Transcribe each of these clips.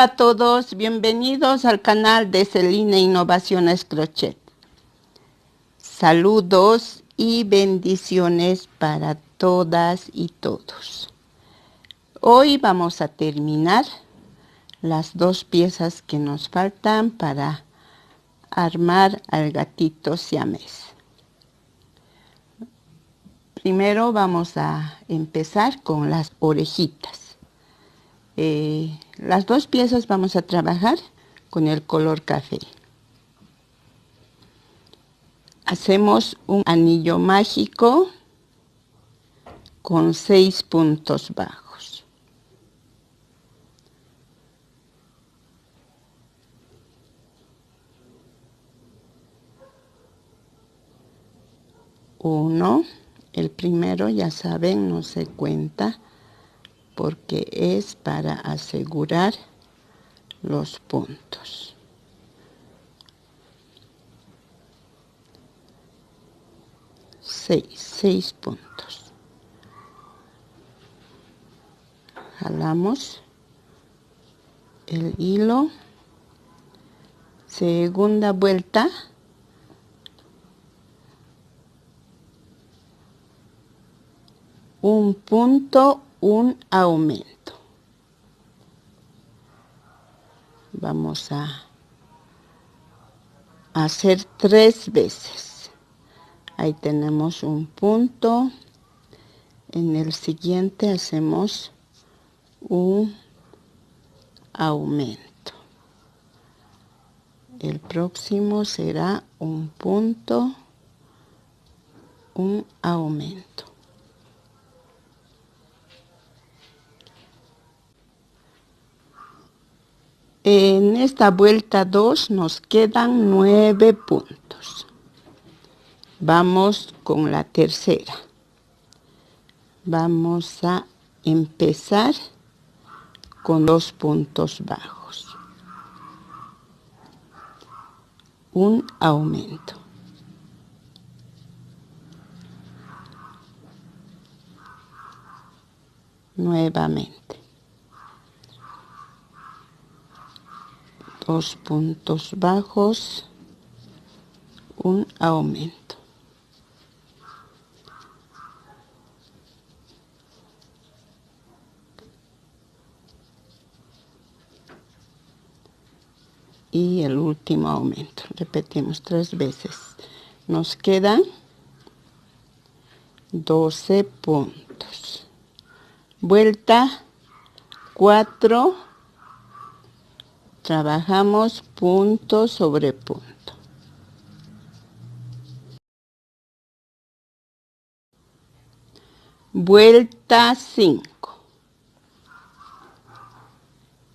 Hola a todos, bienvenidos al canal de Celina Innovaciones Crochet. Saludos y bendiciones para todas y todos. Hoy vamos a terminar las dos piezas que nos faltan para armar al gatito siamés. Primero vamos a empezar con las orejitas. Las dos piezas vamos a trabajar con el color café. Hacemos un anillo mágico con 6 puntos bajos. Uno, el primero ya saben, no se cuenta porque es para asegurar los puntos. Seis puntos. Jalamos el hilo, segunda vuelta, un punto, un aumento. Vamos a hacer 3 veces. Ahí tenemos un punto. En el siguiente hacemos un aumento. El próximo será un punto, un aumento. En esta vuelta 2 nos quedan 9 puntos. Vamos con la tercera. Vamos a empezar con 2 puntos bajos. Un aumento. Nuevamente. 2 puntos bajos, un aumento. Y el último aumento. Repetimos 3 veces. Nos quedan 12 puntos. Vuelta 4. Trabajamos punto sobre punto. Vuelta 5.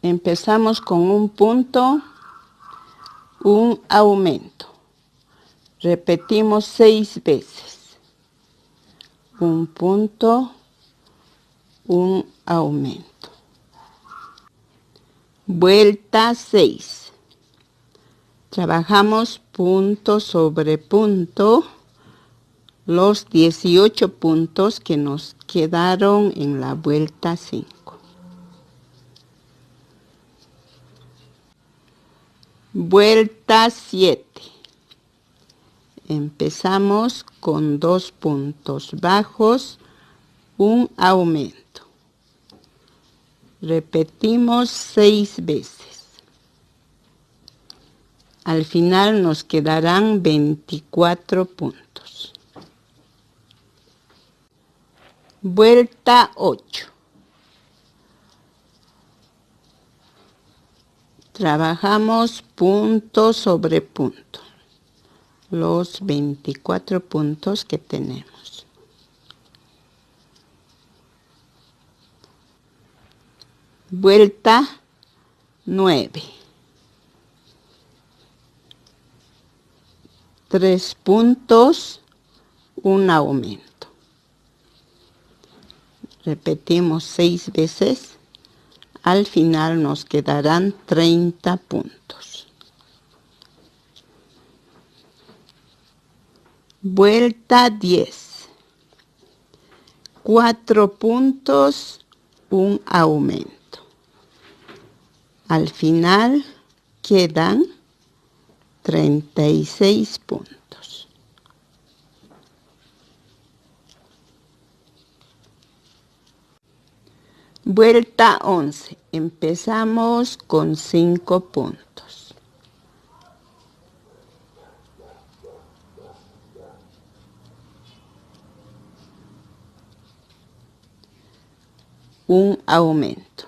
Empezamos con un punto, un aumento. Repetimos 6 veces. Un punto, un aumento. Vuelta 6. Trabajamos punto sobre punto los 18 puntos que nos quedaron en la vuelta 5. Vuelta 7. Empezamos con 2 puntos bajos, un aumento. Repetimos 6 veces. Al final nos quedarán 24 puntos. Vuelta 8. Trabajamos punto sobre punto. Los 24 puntos que tenemos. Vuelta 9. 3 puntos, un aumento. Repetimos 6 veces. Al final nos quedarán 30 puntos. Vuelta 10. 4 puntos, un aumento. Al final quedan 36 puntos. Vuelta 11. Empezamos con 5 puntos. Un aumento.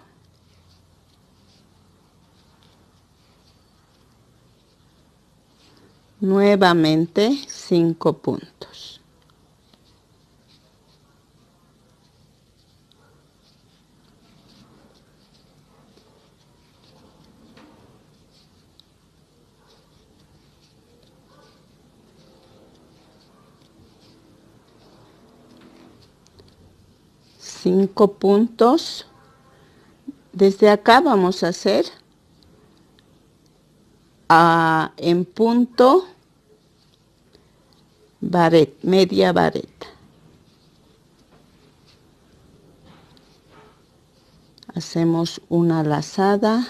Nuevamente 5 puntos. Cinco puntos. Desde acá vamos a hacer en punto media vareta. Hacemos una lazada,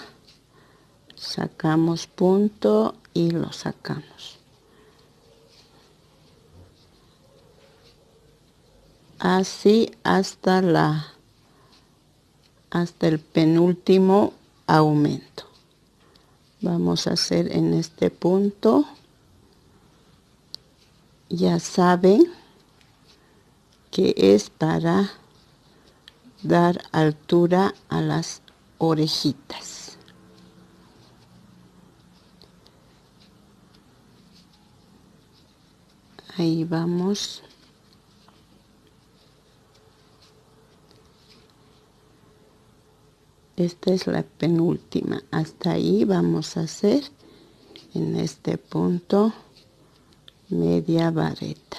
sacamos punto y lo sacamos. Así hasta el penúltimo aumento. Vamos a hacer en este punto. Ya saben que es para dar altura a las orejitas. Ahí vamos. Esta es la penúltima. Hasta ahí vamos a hacer en este punto media vareta.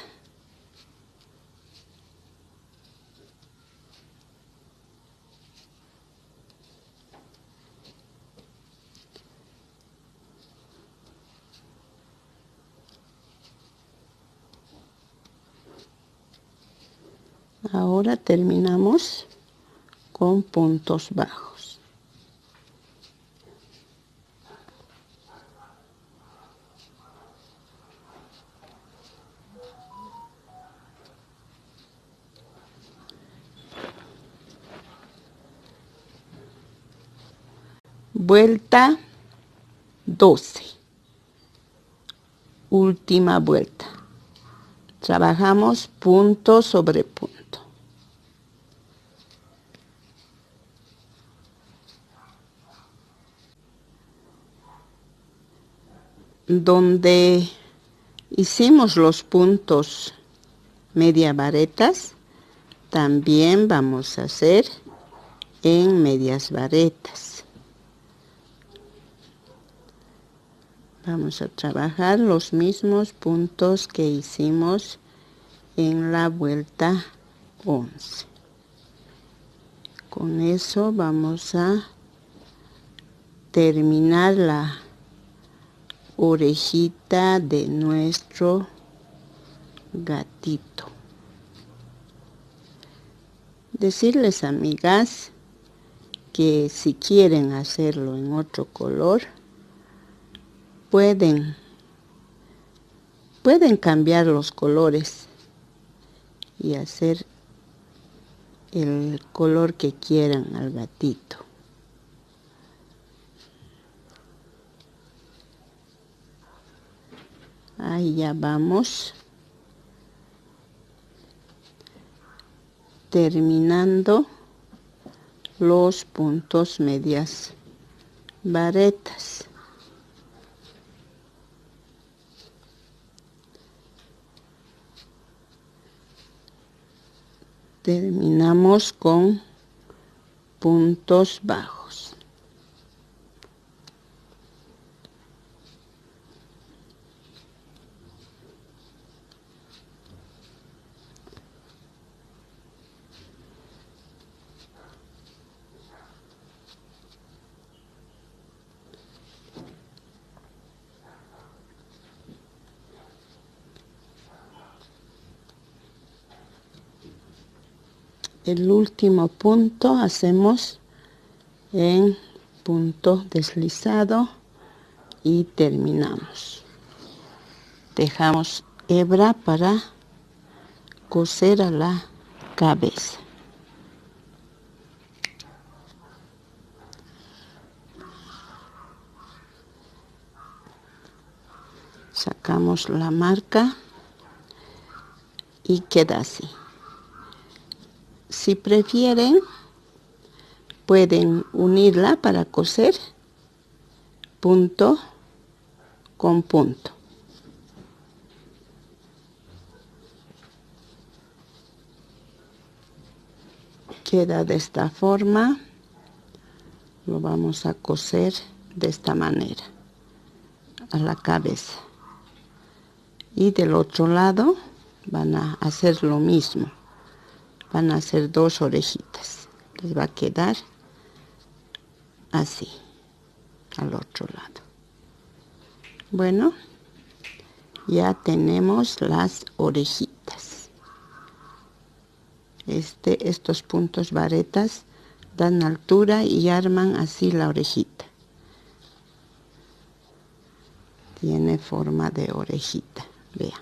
Ahora terminamos con puntos bajos. Vuelta 12. Última vuelta. Trabajamos punto sobre punto. Donde hicimos los puntos media varetas, también vamos a hacer en medias varetas. Vamos a trabajar los mismos puntos que hicimos en la vuelta 11. Con eso vamos a terminar la orejita de nuestro gatito. Decirles, amigas, que si quieren hacerlo en otro color, pueden cambiar los colores y hacer el color que quieran al gatito. Ahí ya vamos terminando los puntos medias varetas. Terminamos con puntos bajos. El último punto hacemos en punto deslizado y terminamos. Dejamos hebra para coser a la cabeza. Sacamos la marca y queda así. Si prefieren, pueden unirla para coser punto con punto. Queda de esta forma. Lo vamos a coser de esta manera a la cabeza. Y del otro lado van a hacer lo mismo. Van a hacer 2 orejitas. Les va a quedar así al otro lado. Bueno, ya tenemos las orejitas. Estos puntos varetas dan altura y arman así la orejita. Tiene forma de orejita, vean.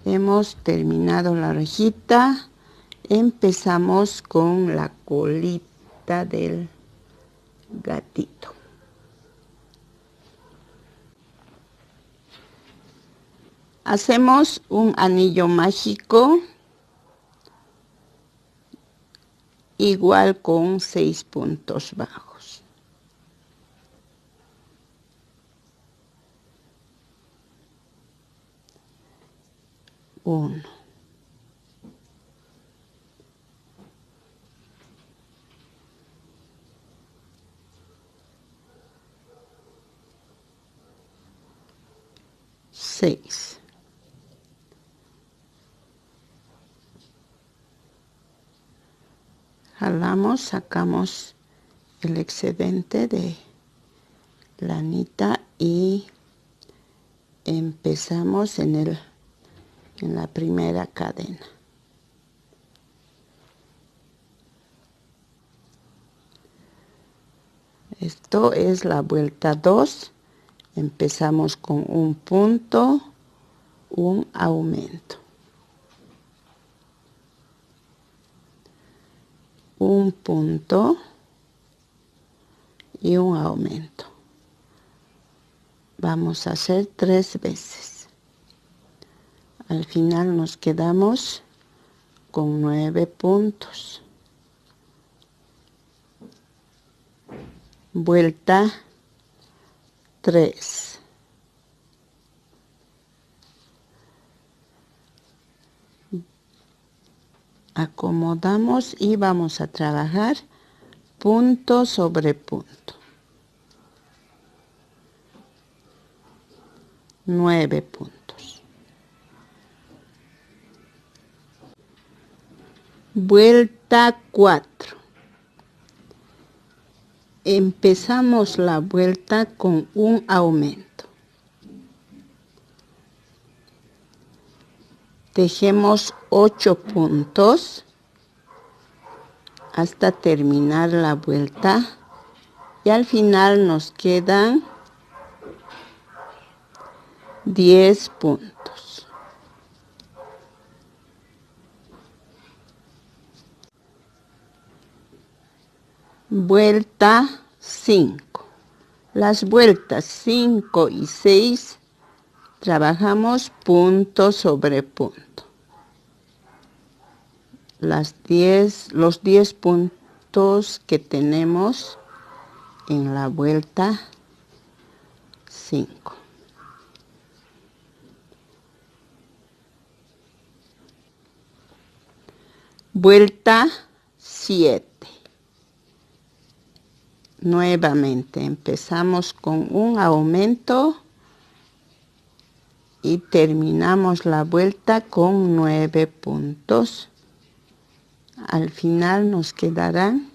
Hemos terminado la orejita. Empezamos con la colita del gatito. Hacemos un anillo mágico igual con 6 puntos bajos. Uno. Seis. Jalamos, sacamos el excedente de lanita y empezamos en la primera cadena. Esto es la vuelta 2. Empezamos con un punto, un aumento. Un punto y un aumento. Vamos a hacer 3 veces. Al final nos quedamos con 9 puntos. Vuelta 3. Acomodamos y vamos a trabajar punto sobre punto. 9 puntos. Vuelta 4. Empezamos la vuelta con un aumento. Tejemos 8 puntos hasta terminar la vuelta y al final nos quedan 10 puntos. Vuelta 5. Las vueltas 5 y 6 trabajamos punto sobre punto. Los 10 puntos que tenemos en la vuelta 5. Vuelta 7. Nuevamente empezamos con un aumento y terminamos la vuelta con 9 puntos. Al final nos quedarán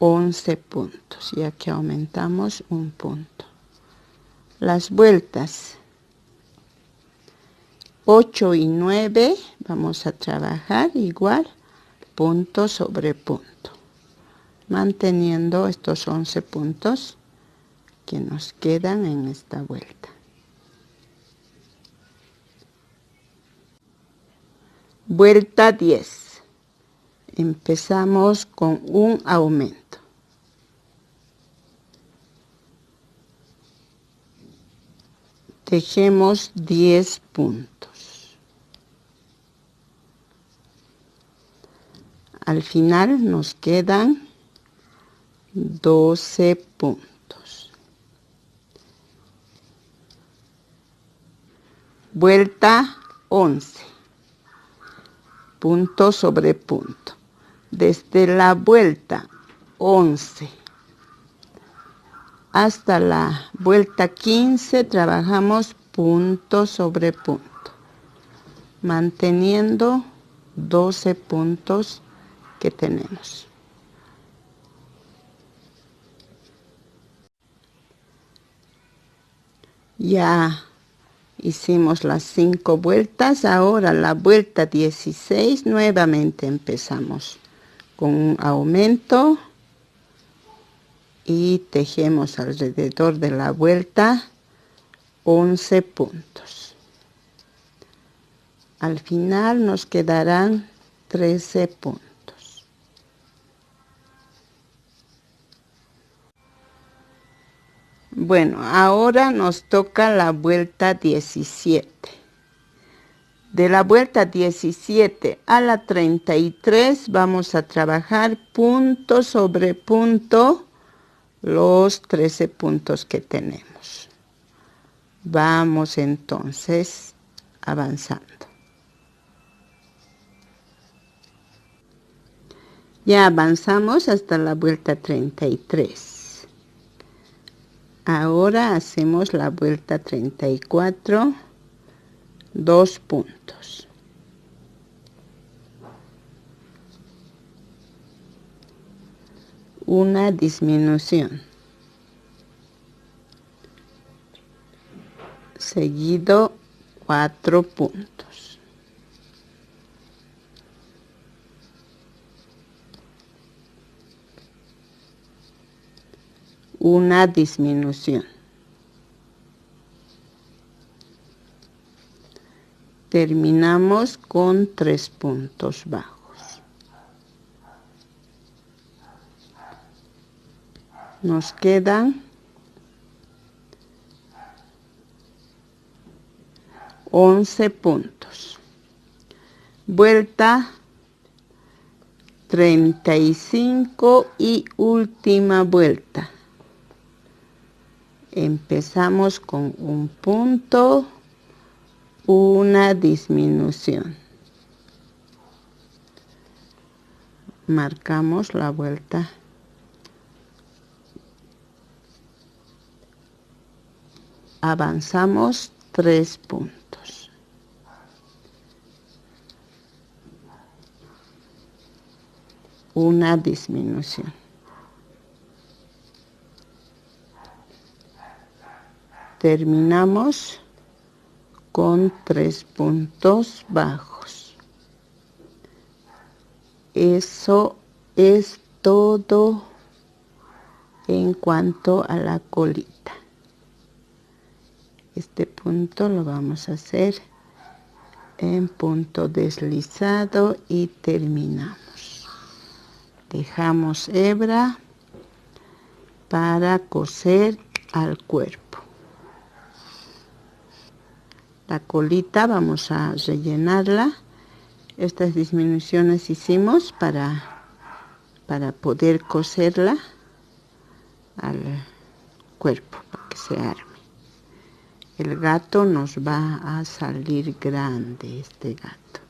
11 puntos, ya que aumentamos un punto. Las vueltas 8 y 9 vamos a trabajar igual, punto sobre punto. manteniendo estos 11 puntos que nos quedan en esta vuelta. Vuelta 10. Empezamos con un aumento. Tejemos 10 puntos. Al final nos quedan 12 puntos. Vuelta 11. Punto sobre punto. Desde la vuelta 11 hasta la vuelta 15 trabajamos punto sobre punto, manteniendo 12 puntos que tenemos. Ya hicimos las 5 vueltas, ahora la vuelta 16 nuevamente empezamos con un aumento y tejemos alrededor de la vuelta 11 puntos. Al final nos quedarán 13 puntos. Bueno, ahora nos toca la vuelta 17. De la vuelta 17 a la 33 vamos a trabajar punto sobre punto los 13 puntos que tenemos. Vamos entonces avanzando. Ya avanzamos hasta la vuelta 33. Ahora hacemos la vuelta 34, 2 puntos. Una disminución. Seguido 4 puntos. Una disminución. Terminamos con 3 puntos bajos. Nos quedan 11 puntos. Vuelta 35 y última vuelta. Empezamos con un punto, una disminución. Marcamos la vuelta. Avanzamos 3 puntos. Una disminución. Terminamos con 3 puntos bajos. Eso es todo en cuanto a la colita. Este punto lo vamos a hacer en punto deslizado y terminamos. Dejamos hebra para coser al cuerpo. La colita vamos a rellenarla. Estas disminuciones hicimos para poder coserla al cuerpo, para que se arme. El gato nos va a salir grande, este gato.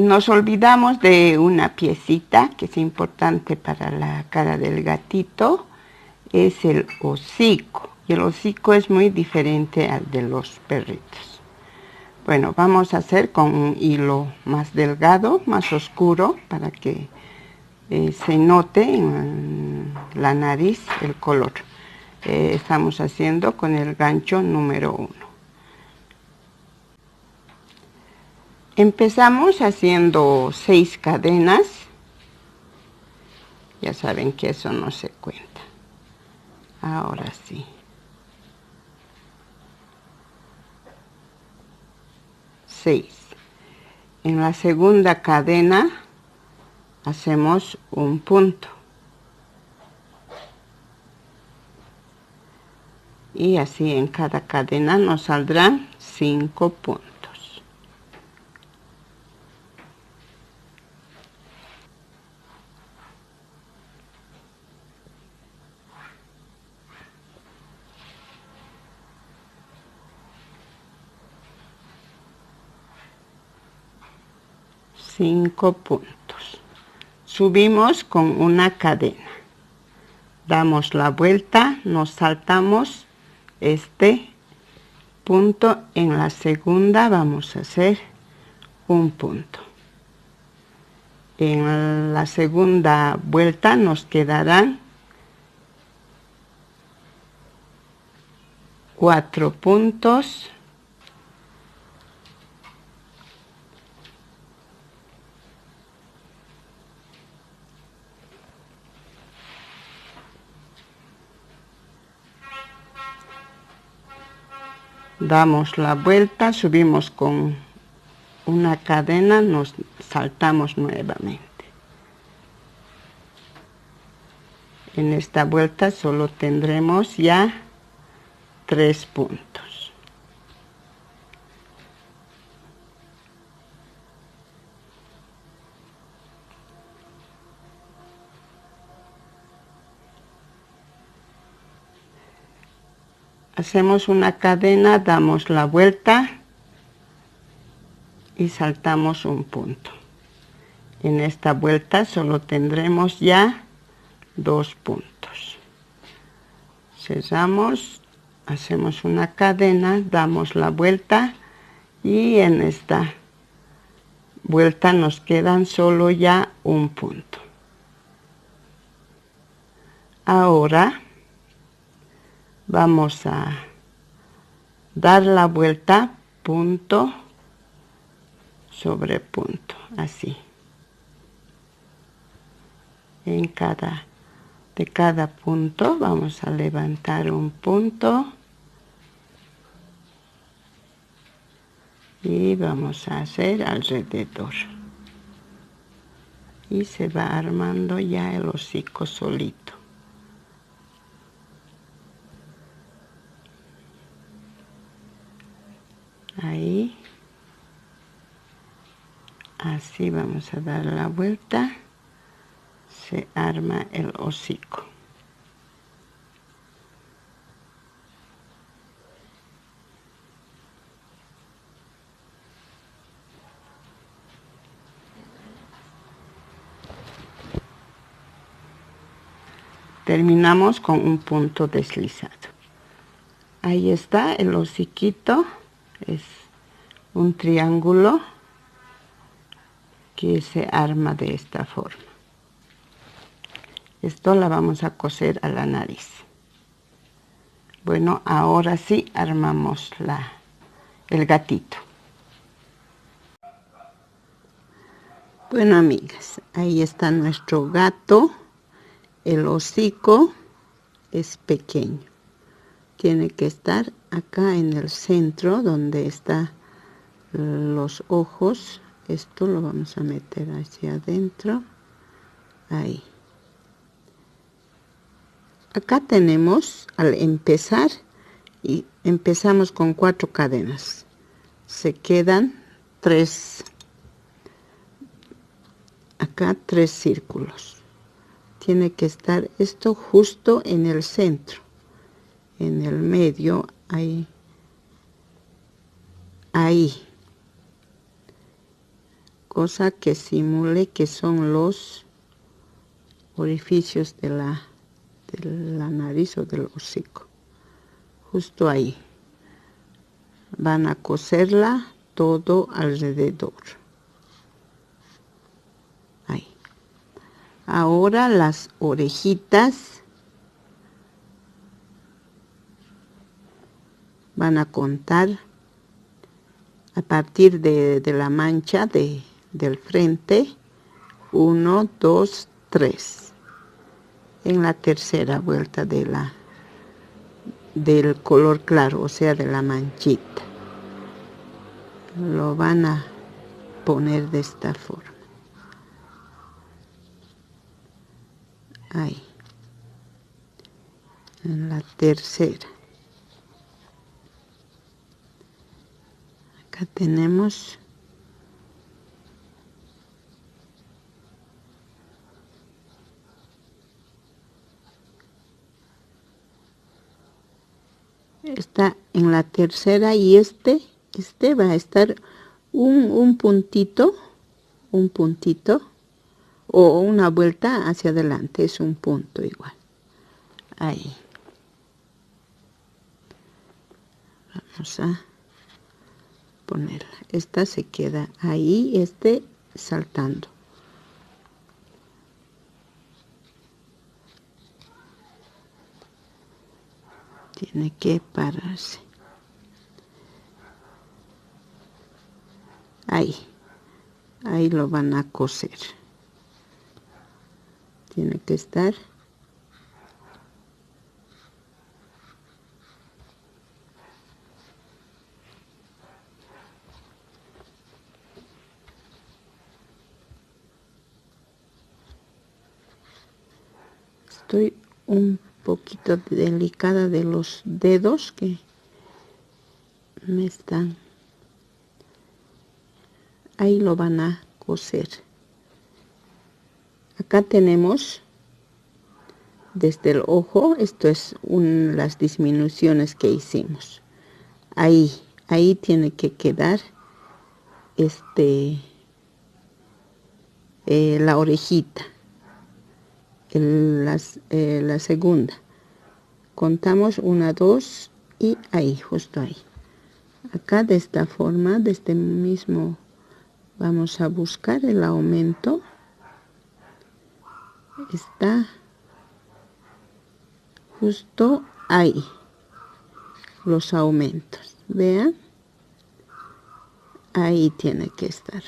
Nos olvidamos de una piecita que es importante para la cara del gatito. Es el hocico. Y el hocico es muy diferente al de los perritos. Bueno, vamos a hacer con un hilo más delgado, más oscuro, para que se note en la nariz el color. Estamos haciendo con el gancho número 1. Empezamos haciendo 6 cadenas. Ya saben que eso no se cuenta. Ahora sí. 6. En la segunda cadena hacemos un punto. Y así en cada cadena nos saldrán 5 puntos. Cinco puntos. Subimos con una cadena. Damos la vuelta, nos saltamos este punto. En la segunda vamos a hacer un punto. En la segunda vuelta nos quedarán 4 puntos. Damos la vuelta, subimos con una cadena, nos saltamos nuevamente. En esta vuelta solo tendremos ya 3 puntos. Hacemos una cadena, damos la vuelta y saltamos un punto. En esta vuelta solo tendremos ya 2 puntos. Cerramos, hacemos una cadena, damos la vuelta y en esta vuelta nos quedan solo ya un punto. Ahora vamos a dar la vuelta punto sobre punto, así. De cada punto vamos a levantar un punto y vamos a hacer alrededor. Y se va armando ya el hocico solito. Ahí. Así vamos a dar la vuelta. Se arma el hocico. Terminamos con un punto deslizado. Ahí está el hociquito. Es un triángulo que se arma de esta forma. Esto la vamos a coser a la nariz. Bueno, ahora sí armamos el gatito. Bueno, amigas, ahí está nuestro gato. El hocico es pequeño. Tiene que estar acá en el centro donde están los ojos. Esto lo vamos a meter hacia adentro. Ahí. Acá tenemos, al empezar, y empezamos con 4 cadenas. Se quedan 3, acá 3 círculos. Tiene que estar esto justo en el centro, en el medio, ahí. Ahí. Cosa que simule que son los orificios de la nariz o del hocico. Justo ahí. Van a coserla todo alrededor. Ahí. Ahora las orejitas van a contar a partir de la mancha del frente. 1, 2, 3. En la tercera vuelta del color claro, o sea, de la manchita. Lo van a poner de esta forma. Ahí. En la tercera. Acá tenemos está en la tercera y este va a estar un puntito o una vuelta hacia adelante, es un punto igual. Ahí. Vamos a ponerla. Esta se queda ahí, saltando. Tiene que pararse. Ahí lo van a coser. Tiene que estar estoy un poquito delicada de los dedos que me están. Ahí lo van a coser. Acá tenemos desde el ojo, esto es las disminuciones que hicimos. Ahí tiene que quedar la orejita, la segunda. Contamos 1, 2 y ahí, justo ahí. Acá de esta forma, de este mismo, vamos a buscar el aumento. Está justo ahí, los aumentos, vean, ahí tiene que estar.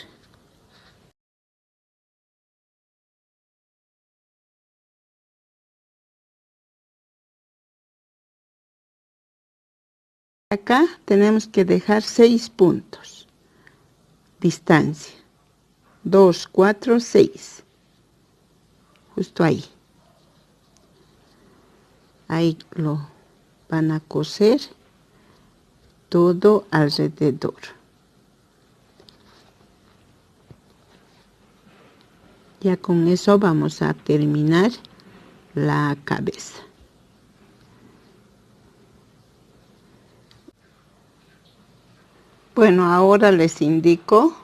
Acá tenemos que dejar 6 puntos, distancia, 2, 4, 6, justo ahí. Ahí lo van a coser todo alrededor. Ya con eso vamos a terminar la cabeza. Bueno, ahora les indico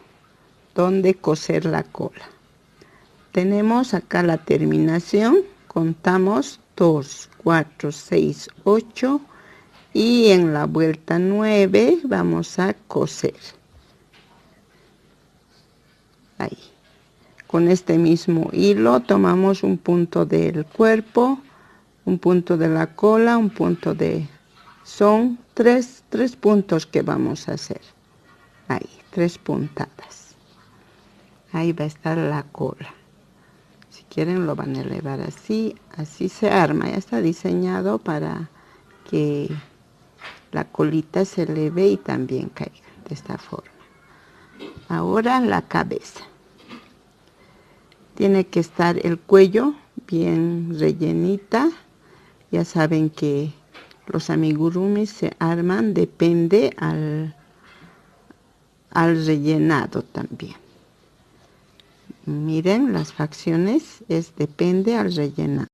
dónde coser la cola. Tenemos acá la terminación, contamos 2, 4, 6, 8 y en la vuelta 9 vamos a coser. Ahí. Con este mismo hilo tomamos un punto del cuerpo, un punto de la cola, un punto son tres puntos que vamos a hacer. Ahí, 3 puntadas. Ahí va a estar la cola. Si quieren lo van a elevar así se arma. Ya está diseñado para que la colita se eleve y también caiga de esta forma. Ahora la cabeza. Tiene que estar el cuello bien rellenita. Ya saben que los amigurumis se arman, depende al rellenado también. Miren, las facciones depende al rellenado.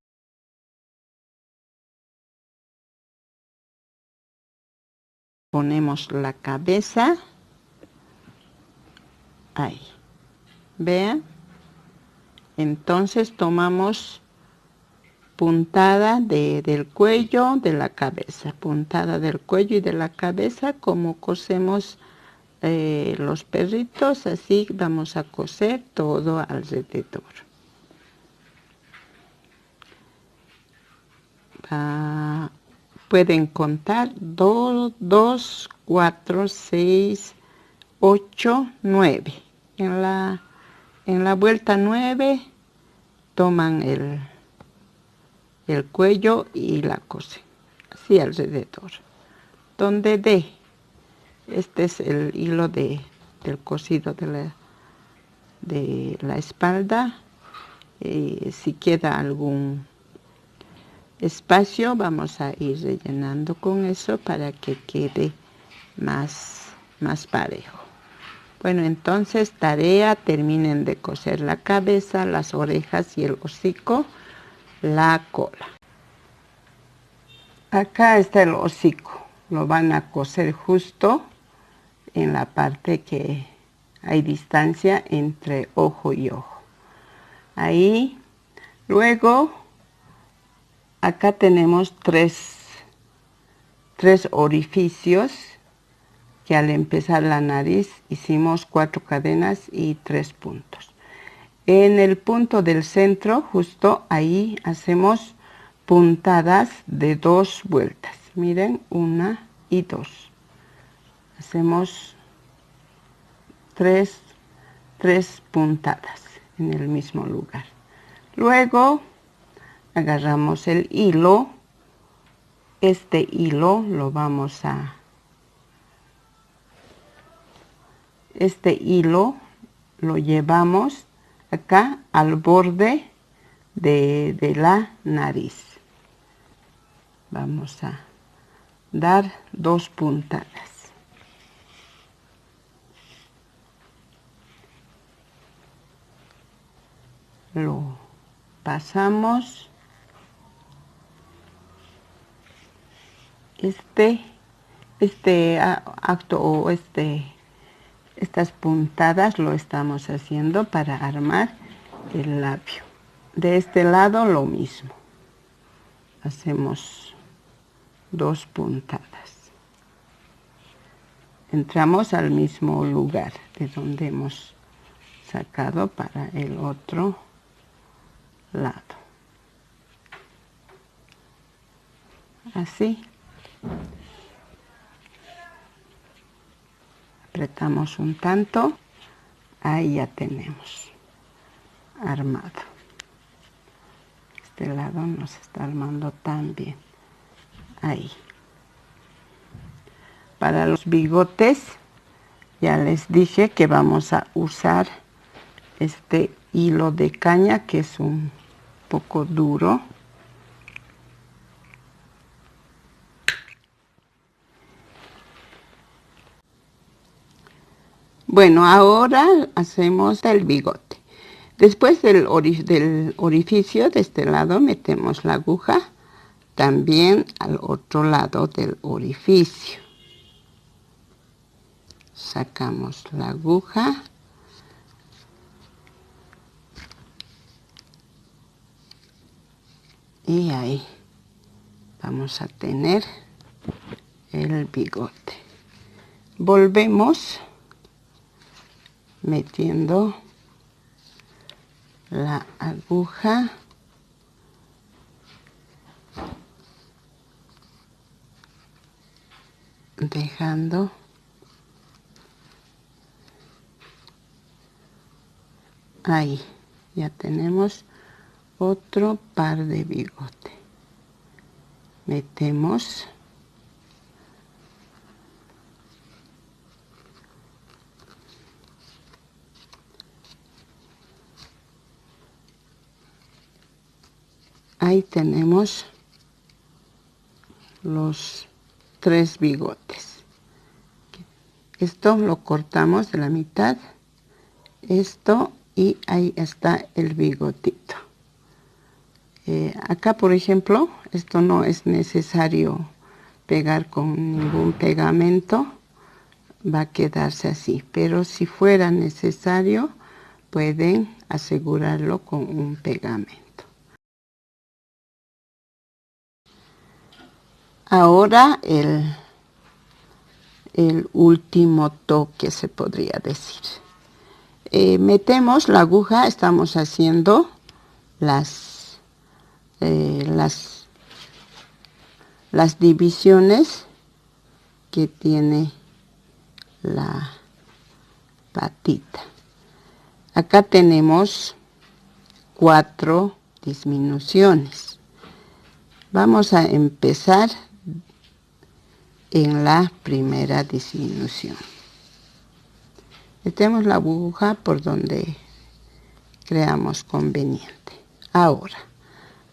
Ponemos la cabeza. Ahí. Vean. Entonces tomamos puntada del cuello, de la cabeza. Puntada del cuello y de la cabeza, como cosemos los perritos, así vamos a coser todo alrededor. Pueden contar 2, 4, 6, 8, 9. En la vuelta 9 toman el cuello y la cosen así alrededor. Donde dé, este es el hilo del cosido de la espalda. Si queda algún espacio, vamos a ir rellenando con eso para que quede más parejo. Bueno, entonces tarea, terminen de coser la cabeza, las orejas y el hocico, la cola. Acá está el hocico, lo van a coser justo en la parte que hay distancia entre ojo y ojo. Ahí, luego, acá tenemos tres orificios que al empezar la nariz hicimos 4 cadenas y 3 puntos. En el punto del centro, justo ahí, hacemos puntadas de 2 vueltas. Miren, 1 y 2. Hacemos 3 puntadas en el mismo lugar. Luego agarramos el hilo. Este hilo lo vamos a... Este hilo lo llevamos acá al borde de la nariz. Vamos a dar 2 puntadas. Lo pasamos. Este acto o estas puntadas lo estamos haciendo para armar el labio. De este lado lo mismo. Hacemos 2 puntadas. Entramos al mismo lugar de donde hemos sacado para el otro lado. Así. Apretamos un tanto. Ahí ya tenemos armado. Este lado nos está armando también. Ahí. Para los bigotes, ya les dije que vamos a usar este hilo de caña que es un poco duro. Bueno, ahora hacemos el bigote. Después del orificio de este lado metemos la aguja también al otro lado del orificio. Sacamos la aguja. Y ahí vamos a tener el bigote. Volvemos metiendo la aguja dejando ahí. Ya tenemos otro par de bigote. Metemos ahí tenemos los 3 bigotes. Esto lo cortamos de la mitad, esto, y ahí está el bigotito. Acá, por ejemplo, esto no es necesario pegar con ningún pegamento, va a quedarse así, pero si fuera necesario, pueden asegurarlo con un pegamento. Ahora el último toque, se podría decir. Metemos la aguja, estamos haciendo las divisiones que tiene patita. Acá tenemos 4 disminuciones. Vamos a empezar en la primera disminución. Metemos la aguja por donde creamos conveniente. Ahora,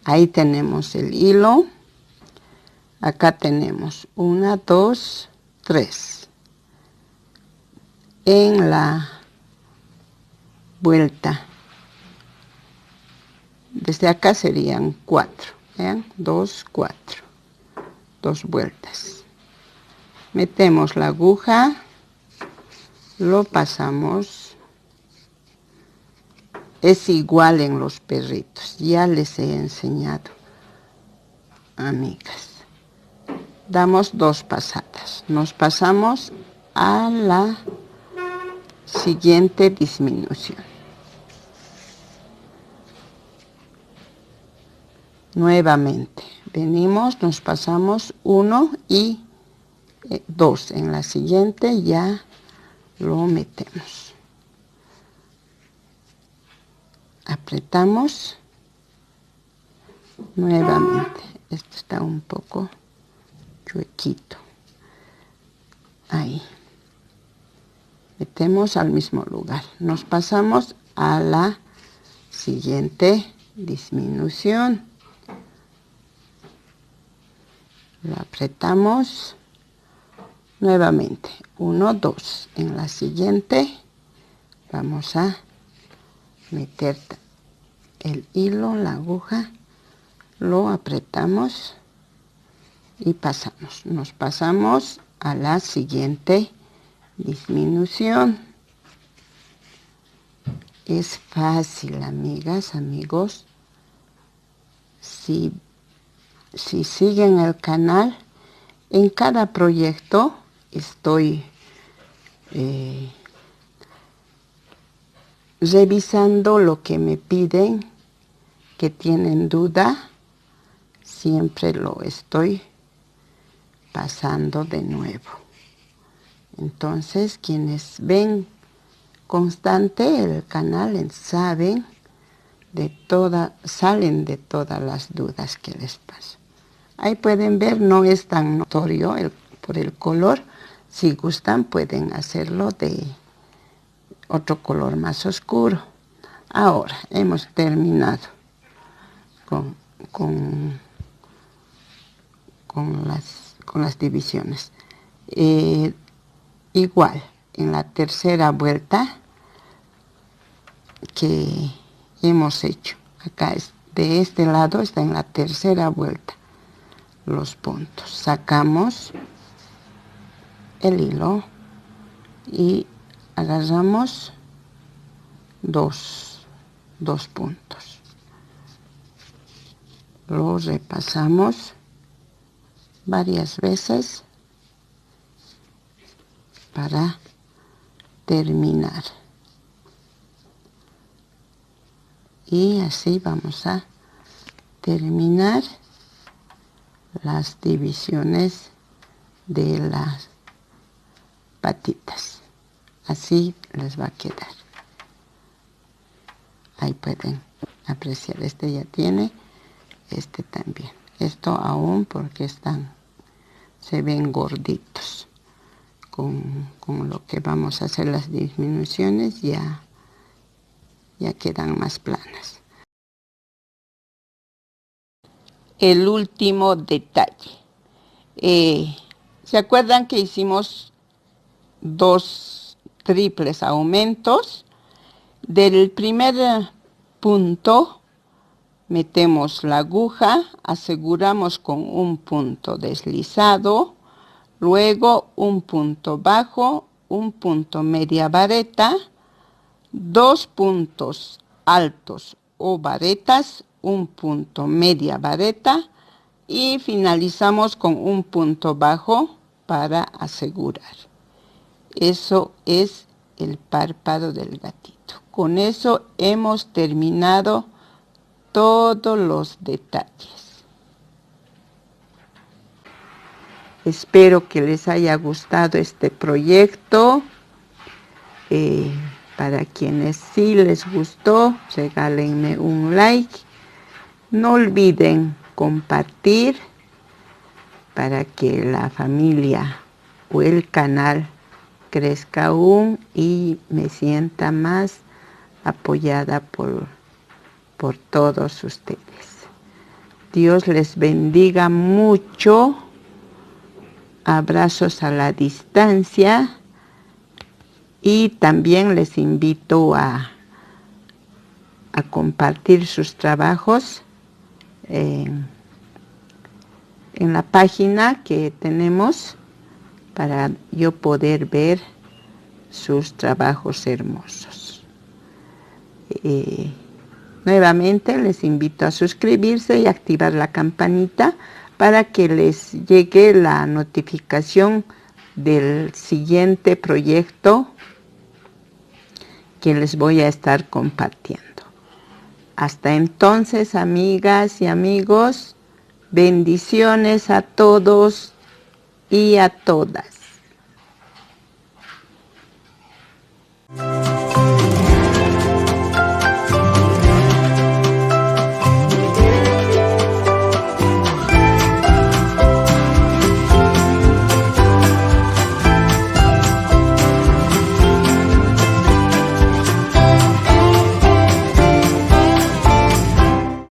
ahí tenemos el hilo. Acá tenemos 1, 2, 3. En la vuelta, desde acá serían 4. Vean, 2, 4. 2 vueltas. Metemos la aguja, lo pasamos. Es igual en los perritos, ya les he enseñado, amigas. Damos 2 pasadas, nos pasamos a la siguiente disminución. Nuevamente, venimos, nos pasamos 1 y 2. En la siguiente ya lo metemos. Apretamos nuevamente. Esto está un poco chuequito. Ahí. Metemos al mismo lugar. Nos pasamos a la siguiente disminución. Lo apretamos nuevamente. 1, 2. En la siguiente vamos a meter el hilo, la aguja, lo apretamos y pasamos. Nos pasamos a la siguiente disminución. Es fácil, amigas, amigos. Si siguen el canal, en cada proyecto estoy revisando lo que me piden, que tienen duda, siempre lo estoy pasando de nuevo. Entonces, quienes ven constante el canal saben salen de todas las dudas que les paso. Ahí pueden ver, no es tan notorio por el color. Si gustan, pueden hacerlo de otro color más oscuro. Ahora hemos terminado con las divisiones. Igual, en la tercera vuelta que hemos hecho, acá de este lado está en la tercera vuelta los puntos. Sacamos el hilo y agarramos dos puntos. Lo repasamos varias veces para terminar. Y así vamos a terminar las divisiones de las patitas. Así les va a quedar. Ahí pueden apreciar. Este ya tiene, este también. Esto aún porque se ven gorditos. Con lo que vamos a hacer las disminuciones ya quedan más planas. El último detalle. ¿Se acuerdan que hicimos 2 triples aumentos? Del primer punto metemos la aguja, aseguramos con un punto deslizado, luego un punto bajo, un punto media vareta, 2 puntos altos o varetas, un punto media vareta y finalizamos con un punto bajo para asegurar. Eso es el párpado del gatito. Con eso hemos terminado todos los detalles. Espero que les haya gustado este proyecto. Para quienes sí les gustó, regálenme un like. No olviden compartir para que la familia o el canal crezca aún y me sienta más apoyada por todos ustedes. Dios les bendiga mucho. Abrazos a la distancia. Y también les invito a compartir sus trabajos en la página que tenemos para yo poder ver sus trabajos hermosos. Nuevamente les invito a suscribirse y activar la campanita para que les llegue la notificación del siguiente proyecto que les voy a estar compartiendo. Hasta entonces, amigas y amigos, bendiciones a todos y a todas.